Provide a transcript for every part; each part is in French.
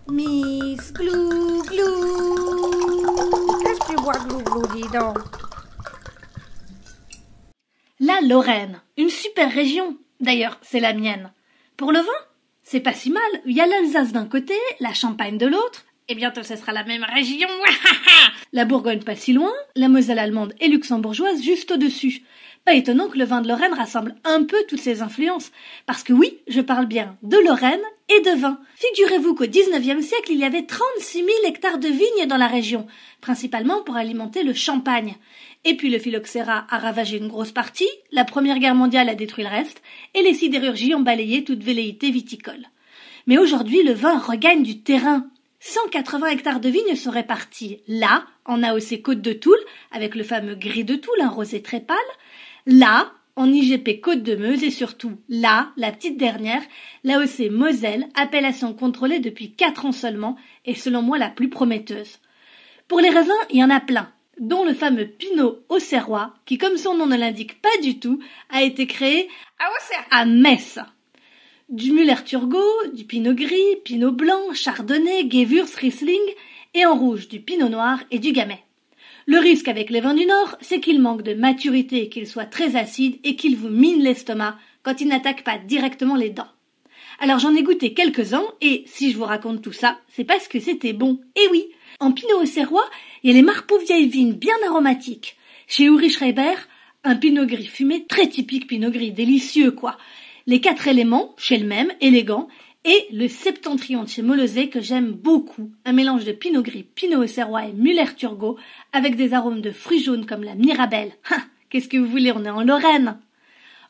Miss Glou Glou. Qu'est-ce que tu bois, Glou Glou, dis donc? La Lorraine, une super région. D'ailleurs, c'est la mienne. Pour le vin, c'est pas si mal. Il y a l'Alsace d'un côté, la Champagne de l'autre. Et bientôt, ce sera la même région. La Bourgogne pas si loin, la Moselle allemande et luxembourgeoise juste au-dessus. Pas étonnant que le vin de Lorraine rassemble un peu toutes ces influences. Parce que oui, je parle bien de Lorraine et de vin. Figurez-vous qu'au XIXe siècle, il y avait 36 000 hectares de vignes dans la région, principalement pour alimenter le champagne. Et puis le phylloxéra a ravagé une grosse partie, la Première Guerre mondiale a détruit le reste, et les sidérurgies ont balayé toute velléité viticole. Mais aujourd'hui, le vin regagne du terrain. 180 hectares de vignes sont répartis là, en AOC Côte de Toul, avec le fameux gris de Toul, un rosé très pâle, là, en IGP Côte de Meuse et surtout là, la petite dernière, l'AOC Moselle, appellation contrôlée depuis 4 ans seulement et selon moi la plus prometteuse. Pour les raisins, il y en a plein, dont le fameux Pinot Auxerrois, qui comme son nom ne l'indique pas du tout, a été créé à Metz. Du Müller-Thurgau, du Pinot Gris, Pinot Blanc, Chardonnay, Gewürz, Riesling et en rouge du Pinot Noir et du Gamay. Le risque avec les vins du Nord, c'est qu'ils manquent de maturité, qu'ils soient très acides et qu'ils vous minent l'estomac quand ils n'attaquent pas directement les dents. Alors j'en ai goûté quelques-uns et si je vous raconte tout ça, c'est parce que c'était bon. Et oui, en Pinot Auxerrois, il y a les Marpeaux vieilles vignes bien aromatiques. Chez Uri Schreiber, un Pinot Gris fumé très typique Pinot Gris, délicieux quoi. Les 4 éléments, chez le même, élégant, et le Septentrion de chez Molosset que j'aime beaucoup, un mélange de Pinot Gris, Pinot Auxerrois et Müller-Thurgau, avec des arômes de fruits jaunes comme la Mirabelle. Qu'est-ce que vous voulez, on est en Lorraine.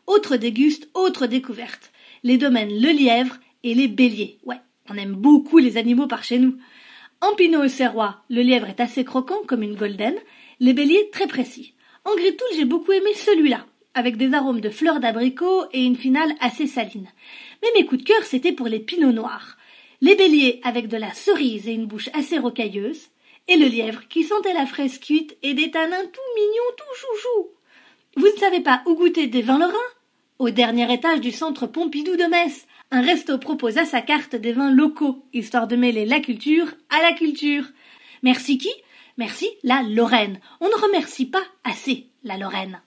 Autre déguste, autre découverte, les domaines Le Lièvre et les Béliers. Ouais, on aime beaucoup les animaux par chez nous. En Pinot Auxerrois, le lièvre est assez croquant comme une golden, les béliers très précis. En Gris Toul, j'ai beaucoup aimé celui-là, avec des arômes de fleurs d'abricot et une finale assez saline. Mais mes coups de cœur, c'était pour les pinots noirs. Les béliers avec de la cerise et une bouche assez rocailleuse, et le lièvre qui sentait la fraise cuite et des tanins tout mignons, tout chouchou. Vous ne savez pas où goûter des vins lorrains? Au dernier étage du centre Pompidou de Metz, un resto propose à sa carte des vins locaux, histoire de mêler la culture à la culture. Merci qui? Merci la Lorraine. On ne remercie pas assez la Lorraine.